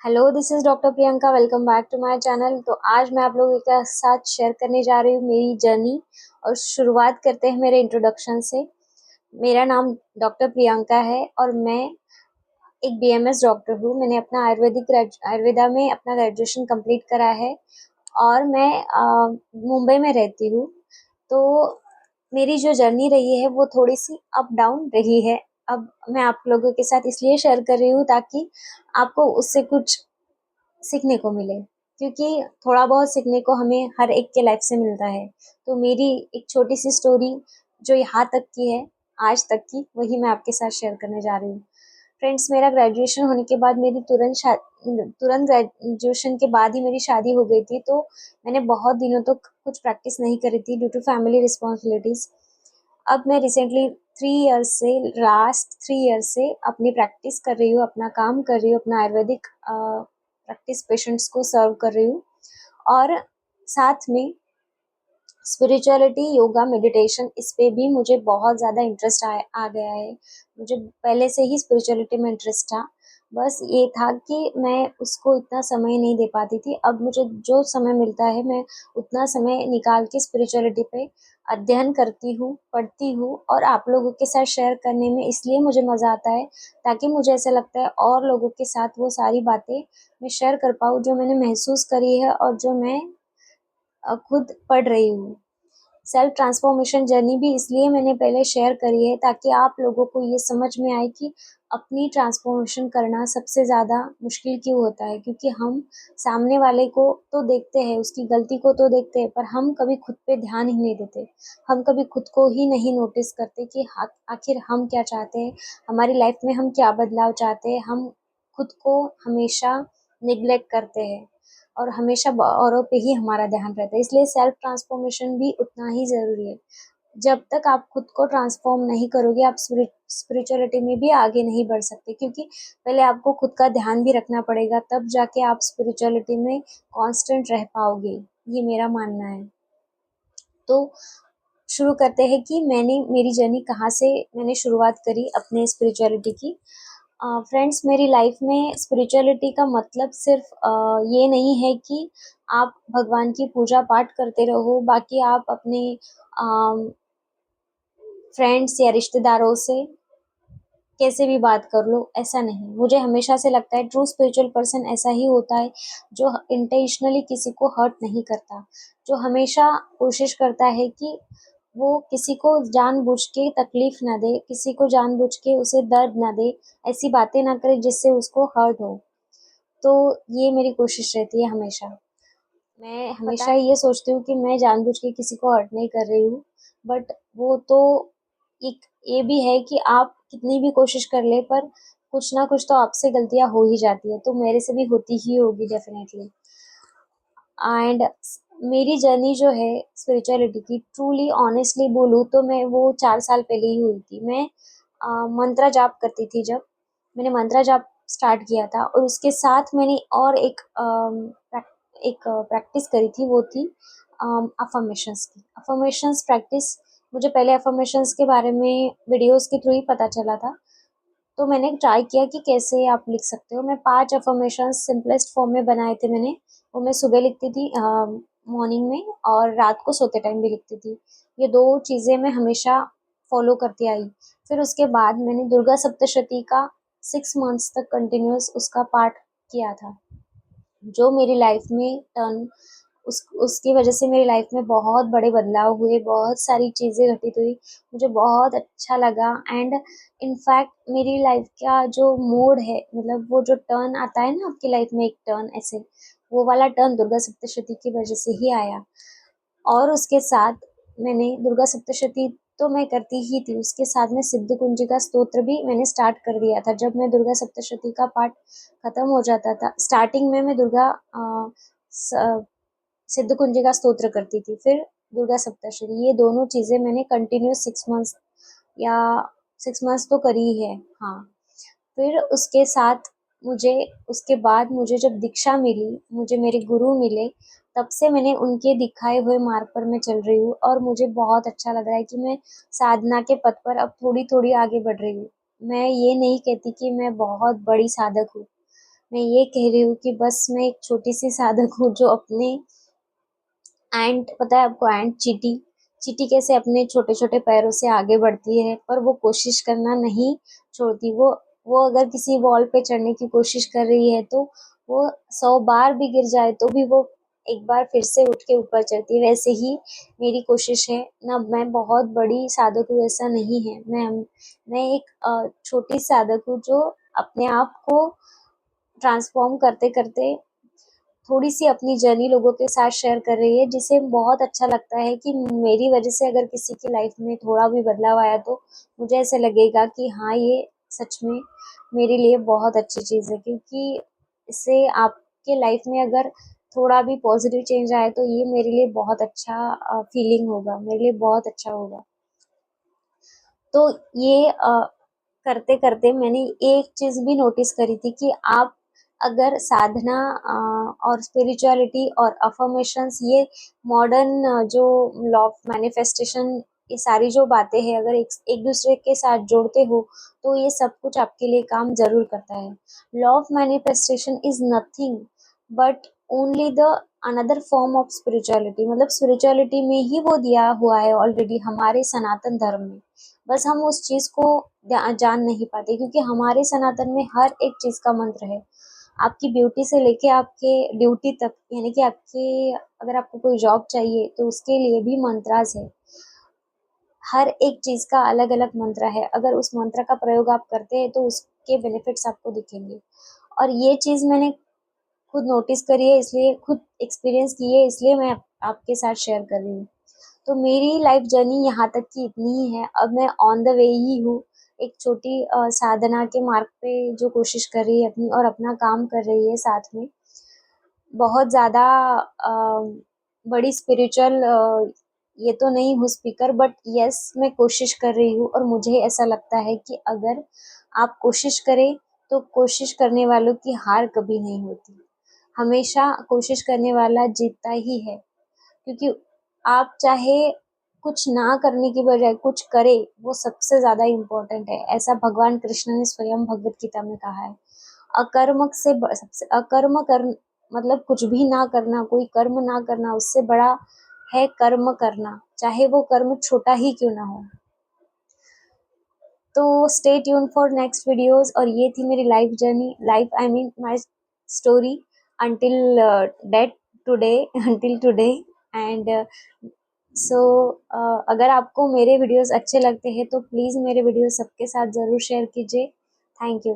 Hello, this is doctor Priyanka. Welcome back to my channel. तो आज मैं आप लोगों के साथ शेयर करने जा रही हूँ मेरी जर्नी। और शुरुआत करते हैं मेरे इंट्रोडक्शन से। मेरा नाम डॉक्टर प्रियंका है और मैं एक बीएमएस डॉक्टर हूँ। मैंने अपना आयुर्वेदा में अपना ग्रेजुएशन कंप्लीट करा है और मैं मुंबई में रहती हूँ। तो मेरी जो जर्नी रही है वो थोड़ी सी अप डाउन रही है। अब मैं आप लोगों के साथ इसलिए शेयर कर रही हूँ ताकि आपको उससे कुछ सीखने को मिले, क्योंकि थोड़ा बहुत सीखने को हमें हर एक के लाइफ से मिलता है। तो मेरी एक छोटी सी स्टोरी जो यहाँ तक की है, आज तक की, वही मैं आपके साथ शेयर करने जा रही हूँ। फ्रेंड्स, मेरा ग्रेजुएशन होने के बाद मेरी तुरंत ग्रेजुएशन के बाद ही मेरी शादी हो गई थी। तो मैंने बहुत दिनों तक कुछ प्रैक्टिस नहीं करी थी ड्यू टू फैमिली रिस्पॉन्सिबिलिटीज। अब मैं रिसेंटली 3 ईयर से अपनी प्रैक्टिस कर रही हूँ, अपना काम कर रही हूँ, अपना आयुर्वेदिक प्रैक्टिस पेशेंट्स को सर्व कर रही हूँ। और साथ में स्पिरिचुअलिटी, योगा, मेडिटेशन, इस पे भी मुझे बहुत ज़्यादा इंटरेस्ट आ गया है। मुझे पहले से ही स्पिरिचुअलिटी में इंटरेस्ट था। बस ये था कि मैं उसको इतना समय नहीं दे पाती थी। अब मुझे जो समय मिलता है मैं उतना समय निकाल के स्पिरिचुअलिटी पे अध्ययन करती हूँ, पढ़ती हूँ और आप लोगों के साथ शेयर करने में इसलिए मुझे मज़ा आता है ताकि मुझे ऐसा लगता है और लोगों के साथ वो सारी बातें मैं शेयर कर पाऊँ जो मैंने महसूस करी है और जो मैं खुद पढ़ रही हूँ। सेल्फ ट्रांसफॉर्मेशन जर्नी भी इसलिए मैंने पहले शेयर करी है ताकि आप लोगों को ये समझ में आए कि अपनी ट्रांसफॉर्मेशन करना सबसे ज़्यादा मुश्किल क्यों होता है। क्योंकि हम सामने वाले को तो देखते हैं, उसकी गलती को तो देखते हैं, पर हम कभी खुद पे ध्यान ही नहीं देते। हम कभी खुद को ही नहीं नोटिस करते कि आखिर हम क्या चाहते हैं, हमारी लाइफ में हम क्या बदलाव चाहते हैं। हम खुद को हमेशा निग्लेक्ट करते हैं और हमेशा औरों पे ही हमारा ध्यान रहता है। इसलिए सेल्फ ट्रांसफॉर्मेशन भी उतना ही ज़रूरी है। जब तक आप खुद को ट्रांसफॉर्म नहीं करोगे, आप स्पिरिचुअलिटी में भी आगे नहीं बढ़ सकते, क्योंकि पहले आपको खुद का ध्यान भी रखना पड़ेगा, तब जाके आप स्पिरिचुअलिटी में कांस्टेंट रह पाओगे। ये मेरा मानना है। तो शुरू करते हैं कि मेरी जर्नी कहाँ से मैंने शुरुआत करी अपने स्पिरिचुअलिटी की। फ्रेंड्स, मेरी लाइफ में स्पिरिचुअलिटी का मतलब सिर्फ ये नहीं है कि आप भगवान की पूजा पाठ करते रहो, बाकी आप अपने फ्रेंड्स या रिश्तेदारों से कैसे भी बात कर लो, ऐसा नहीं। मुझे हमेशा से लगता है ट्रू स्पिरिचुअल पर्सन ऐसा ही होता है जो इंटेंशनली किसी को हर्ट नहीं करता, जो हमेशा कोशिश करता है कि वो किसी को जानबूझ के तकलीफ ना दे, किसी को जानबूझ के उसे दर्द ना दे, ऐसी बातें ना करे जिससे उसको हर्ट हो। तो ये मेरी कोशिश रहती है हमेशा। मैं हमेशा ये सोचती हूँ कि मैं जानबूझ के किसी को हर्ट नहीं कर रही हूँ, बट वो तो एक ये भी है कि आप कितनी भी कोशिश कर ले, पर कुछ ना कुछ तो आपसे गलतियाँ हो ही जाती है। तो मेरे से भी होती ही होगी डेफिनेटली। एंड मेरी जर्नी जो है स्पिरिचुअलिटी की, ट्रूली ऑनेस्टली बोलूँ तो मैं वो 4 साल पहले ही हुई थी। मैं मंत्रा जाप करती थी। जब मैंने मंत्रा जाप स्टार्ट किया था और उसके साथ मैंने और एक प्रैक्टिस करी थी, वो थी अफर्मेशंस की। अफर्मेशंस प्रैक्टिस, मुझे पहले अफर्मेशंस के बारे में वीडियोस के थ्रू ही पता चला था। तो मैंने ट्राई किया कि कैसे आप लिख सकते हो। मैं 5 अफर्मेशंस सिंपलेस्ट फॉर्म में बनाए थे मैंने। वो मैं सुबह लिखती थी मॉर्निंग में, और रात को सोते टाइम भी लिखती थी। ये 2 चीज़ें मैं हमेशा फॉलो करती आई। फिर उसके बाद मैंने दुर्गा सप्तशती का 6 मंथ्स तक कंटिन्यूअस उसका पाठ किया था, जो मेरी लाइफ में टर्न उसकी वजह से मेरी लाइफ में बहुत बड़े बदलाव हुए, बहुत सारी चीज़ें घटित हुई। मुझे बहुत अच्छा लगा। एंड इनफैक्ट मेरी लाइफ का जो मोड है, मतलब वो जो टर्न आता है ना आपकी लाइफ में, एक टर्न ऐसे, वो वाला टर्न दुर्गा सप्तशती की वजह से ही आया। और उसके साथ मैंने दुर्गा सप्तशती तो मैं करती ही थी, उसके साथ में सिद्ध कुंजिका स्तोत्र भी मैंने स्टार्ट कर दिया था। जब मैं दुर्गा सप्तशती का पाठ खत्म हो जाता था, स्टार्टिंग में मैं सिद्ध कुंजिका स्तोत्र करती थी, फिर दुर्गा सप्तशती, ये दोनों चीज़ें मैंने कंटिन्यूस 6 मंथ्स या 6 मंथ्स तो करी ही है। हाँ, फिर उसके साथ मुझे उसके बाद मुझे जब दीक्षा मिली, मुझे मेरे गुरु मिले, तब से मैंने उनके दिखाए हुए मार्ग पर मैं चल रही हूँ और मुझे बहुत अच्छा लग रहा है कि मैं साधना के पथ पर अब थोड़ी थोड़ी आगे बढ़ रही हूँ। मैं ये नहीं कहती कि मैं बहुत बड़ी साधक हूँ, मैं ये कह रही हूँ कि बस मैं एक छोटी सी साधक हूँ जो अपने एंट, पता है आपको एंट, चींटी, चींटी कैसे अपने छोटे छोटे पैरों से आगे बढ़ती है, पर वो कोशिश करना नहीं छोड़ती। वो अगर किसी वॉल पे चढ़ने की कोशिश कर रही है तो वो 100 बार भी गिर जाए तो भी वो एक बार फिर से उठ के ऊपर चढ़ती है। वैसे ही मेरी कोशिश है ना, मैं बहुत बड़ी साधक हूँ ऐसा नहीं है। मैं एक छोटी साधक हूँ जो अपने आप को ट्रांसफॉर्म करते करते थोड़ी सी अपनी जर्नी लोगों के साथ शेयर कर रही है, जिसे बहुत अच्छा लगता है कि मेरी वजह से अगर किसी की लाइफ में थोड़ा भी बदलाव आया तो मुझे ऐसे लगेगा कि हाँ, ये सच में मेरे लिए बहुत अच्छी चीज़ है, क्योंकि इससे आपके लाइफ में अगर थोड़ा भी पॉजिटिव चेंज आए तो ये मेरे लिए बहुत अच्छा फीलिंग होगा, मेरे लिए बहुत अच्छा होगा। तो ये करते करते मैंने एक चीज भी नोटिस करी थी कि आप अगर साधना और स्पिरिचुअलिटी और अफर्मेशंस, ये मॉडर्न जो लॉ ऑफ मैनिफेस्टेशन, ये सारी जो बातें हैं, अगर एक दूसरे के साथ जोड़ते हो तो ये सब कुछ आपके लिए काम जरूर करता है। Law of manifestation is nothing but only the another form of spirituality, मतलब स्पिरिचुअलिटी में ही वो दिया हुआ है ऑलरेडी हमारे सनातन धर्म में। बस हम उस चीज को जान नहीं पाते, क्योंकि हमारे सनातन में हर एक चीज का मंत्र है। आपकी ब्यूटी से लेके आपके ड्यूटी तक, यानी कि आपके, अगर आपको कोई जॉब चाहिए तो उसके लिए भी मंत्रास है। हर एक चीज का अलग अलग मंत्र है, अगर उस मंत्र का प्रयोग आप करते हैं तो उसके बेनिफिट्स आपको दिखेंगे। और ये चीज मैंने खुद नोटिस करी है, इसलिए खुद एक्सपीरियंस की है, इसलिए मैं आपके साथ शेयर कर रही हूँ। तो मेरी लाइफ जर्नी यहाँ तक की इतनी ही है। अब मैं ऑन द वे ही हूँ, एक छोटी साधना के मार्ग पे जो कोशिश कर रही है अपनी, और अपना काम कर रही है साथ में। बहुत ज़्यादा बड़ी स्पिरिचुअल ये तो नहीं हूँ स्पीकर, बट यस, मैं कोशिश कर रही हूँ, और मुझे ऐसा लगता है कि अगर आप कोशिश करें तो कोशिश करने वालों की हार कभी नहीं होती। हमेशा कोशिश करने वाला जीतता ही है, क्योंकि आप चाहे कुछ ना करने की बजाय कुछ करे, वो सबसे ज्यादा इम्पोर्टेंट है। ऐसा भगवान कृष्ण ने स्वयं भगवत गीता में कहा है। अकर्मक से सबसे अकर्म कर, मतलब कुछ भी ना करना, कोई कर्म ना करना, उससे बड़ा है कर्म करना, चाहे वो कर्म छोटा ही क्यों ना हो। तो stay tune for next videos. और ये थी मेरी life journey, life I mean my story until date today, until today. And so अगर आपको मेरे वीडियोस अच्छे लगते हैं तो प्लीज़ मेरे वीडियोस सबके साथ ज़रूर शेयर कीजिए। Thank you.